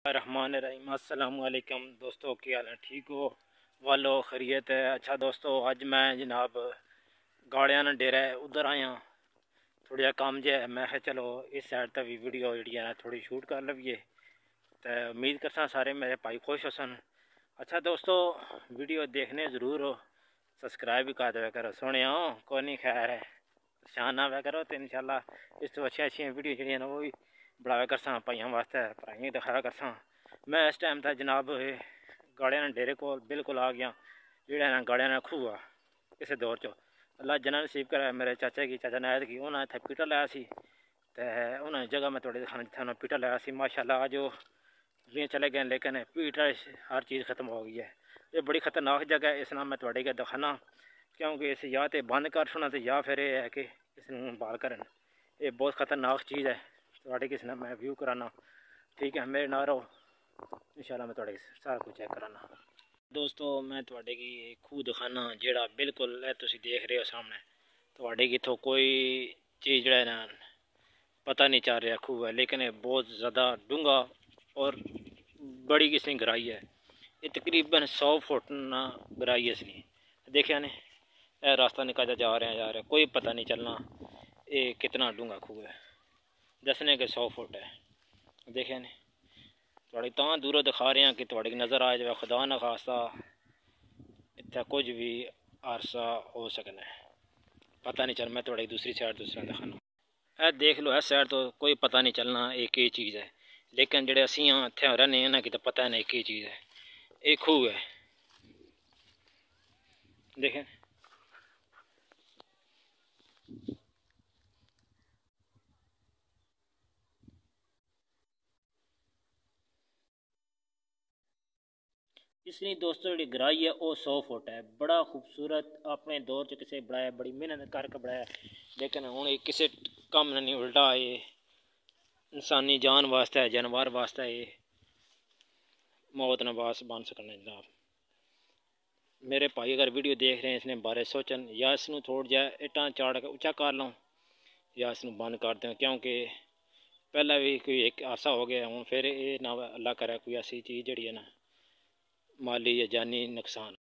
रहमान रहीम। अस्सलाम वालेकुम दोस्तों, क्या हाल है? ठीक हो? वालो खैरियत है। अच्छा दोस्तों, अज मैं जनाब गाड़ियां ना डेरा उधर आया, थोड़ा काम जो है। मैं चलो इस साइड तक भी वीडियो जी थोड़ी शूट कर लवीए, तो उम्मीद करसा सारे मेरे भाई खुश हो सन। अच्छा दोस्तों, वीडियो देखने ज़रूर हो, सब्सक्राइब भी कर दिया करो। सुने हो कोई नहीं, खैर है शान ना हुआ करो, तो इंशाल्लाह इस तो अच्छी अच्छी वीडियो जी वो भी बढ़ाया करसा भाइयों वास्ते, भराइयों दिखाया करसा। मैं इस टाइम था जनाब गाड़ियां डेरे को बिल्कुल आ गया, जोड़ा ना गाड़ियां खूह आ किसी दौर चो अल्लाह जना नसीब करे। मेरे चाचा की चाचा नायद की उन्हें इतने पीटा लाया सी, तो उन्हें जगह मैं थोड़ी दिखाना जिथे उन्हें पीटा लाया सी। माशाल्लाह जो दुनिया चले गए, लेकिन पीट हर चीज़ ख़त्म हो गई है। ये बड़ी ख़तरनाक जगह है, इस नाम मैं थोड़े के दिखाना, क्योंकि इस या तो बंद कर छुना, तो या फिर यह है कि इसमें बाल करन। ये बहुत ख़तरनाक चीज़ है, थोड़े किस ने मैं व्यू कराना। ठीक है, मेरे ना रहो, इंशाल्लाह मैं थोड़े सारा कुछ चेक कराना। दोस्तों मैं थोड़े की खूह दिखाना, जेड़ा बिल्कुल तुम देख रहे हो सामने, थोड़े की तो कोई चीज़ जड़ा ना पता नहीं चल रहा खूह है, लेकिन ये बहुत ज़्यादा डूंगा और बड़ी किसने गहराई है। ये तकरीबन 100 फुट ना गहराई है इसने। देखिए ने रास्ता निकाला जा रहे हैं, कोई पता नहीं चलना ये कितना डूंगा खूह है। दसने के 100 फुट है। देखिए ने थोड़ी तो दूरों दिखा रहे हैं कि थोड़ी नज़र आ जाए, खुदा ना खास्ता इतना कुछ भी हादसा हो सकना है, पता नहीं चल। मैं थोड़ी दूसरी साइड दूसरा दिखाना है, देख लो है साइड तो कोई पता नहीं चलना एक ही चीज़ है, लेकिन जेडे असी हाँ इतने रहने ना कि तो पता नहीं एक ही चीज़ है। एक खूह है, देखें इसकी दोस्तों जी गहराई है वो 100 फुट है। बड़ा खूबसूरत अपने दौर च किसी बनाया, बड़ी मेहनत करके बनाया, लेकिन हूँ ये किसी कम नहीं उल्टा ये इंसानी जान वास्ते है, जानवर वास्ते ये मौत नवास बन सकने। जनाब मेरे भाई अगर वीडियो देख रहे हैं, इसने बारे सोचन या इसनों थोड़ा जा इटा चाड़ के उच्चा कर लो या इसनों बंद कर दें, क्योंकि पहला भी कोई एक हादसा हो गया। हूँ फिर ये ना अल्लाह करे कोई ऐसी चीज़ जी है ना माली या जानी नुकसान।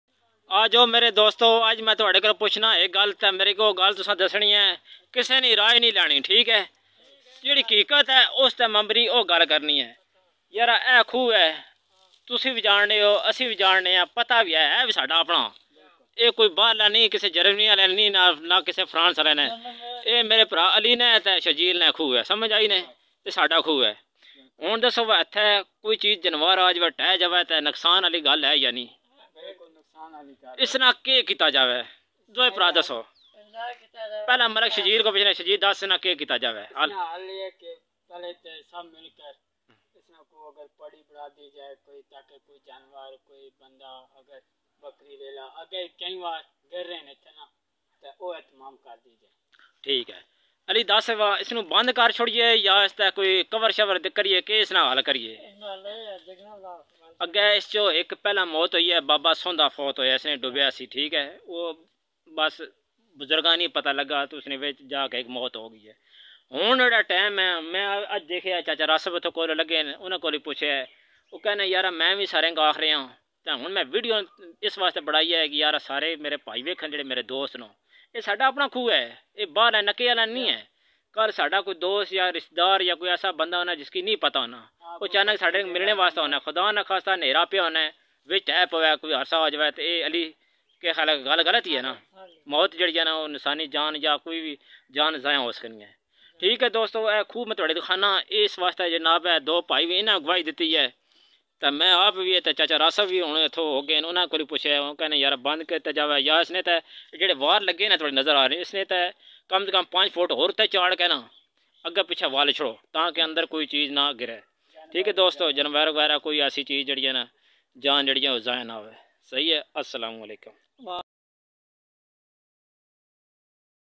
आ जाओ मेरे दोस्तों, अज मैं थोड़े को पूछना एक गल, तो मेरे को गल तुसा दसनी है, किसी ने राय नहीं लैनी। ठीक है, जी हकीकत है उस ते मंबरी वो गल करनी है। यार ए खूह है, तुसी भी जानते हो, असी भी जानते हैं, पता भी है भी साडा अपना। ये कोई बाहरला नहीं, किसी जर्मनी वाले नहीं, ना किसी फ्रांस वाले ने। ये मेरे भरा अली ने ते शजील ने खूह है, समझ आई ने, ते साडा खूह है। हूँ दसो इत्थे कोई चीज़ जानवर आ जाए टह जाए तो नुकसान वाली गल है या नहीं? इसना के किया जाए दो भरा दसो। पहला मलक शजीर को पूछना, शजीर दस ना के किया जाए? अगर पड़ी बढ़ा दी जाए कोई, ताकि कोई जानवर कोई बंदा अगर बकरी लेला अगर कई बार गिर रहे हैं ना, तो वो एहतमाम कर दी जाए। ठीक है अली दस इसनों बंद कर छोड़िए या इसका कोई कवर शवर करिए कि इसना हल करिए? अगे इस चो एक पहला मौत हुई है, बाबा सोंदा फौत होया, इसने डुबया सी। ठीक है, वो बस बुजुर्गा नहीं पता लगा तो उसने विच जाके एक मौत हो गई है। हूँ जो टाइम है, मैं अज देखे चाचा रासब तो कोल लगे उन्होंने को पूछे, वो कहने यार मैं भी सारे आख रहा, तो हूँ मैं वीडियो इस वास्ते बनाई है कि यार सारे मेरे भाई वेखन जो मेरे दोस्त नो, ये साडा अपना खूह है, ये बाहर है नके वाला नहीं है। कल साडा कोई दोस्त या रिश्तेदार या कोई ऐसा बंदा होना जिसकी नहीं पता होना, वो अचानक साढ़े मिलने वास्ते होना, खुदा ना खास्ता नेरा पे होना विच है पवे कोई हादसा हो जाए, तो ये अली के ख्याल गल गलत ही है ना। मौत जी है ना वो इंसानी जान या कोई भी जान ज़ाया हो सकनी है। ठीक है दोस्तों, यह खूह मैं थोड़े दिखाना इस वास्ते जनाब है, दो भाई भी इन्हें अगवाई दी है, तो मैं आप भी तो चाचा रासब भी हूँ इतों हो गए, उन्होंने को पूछे, वो कहने यार बंद करते जावे या इसने तो जेडे वार लगे ना थोड़े नज़र आ रहे, इसने तो कम से कम 5 फुट होर ते चाड़ के ना अगे पीछे वाल छोड़ो, ताकि अंदर कोई चीज़ ना गिरे। ठीक है दोस्तों, जानवर वगैरह कोई ऐसी चीज़ जी है ना जान जी ज़ाया ना हो। सही है। अस्सलाम वालेकुम।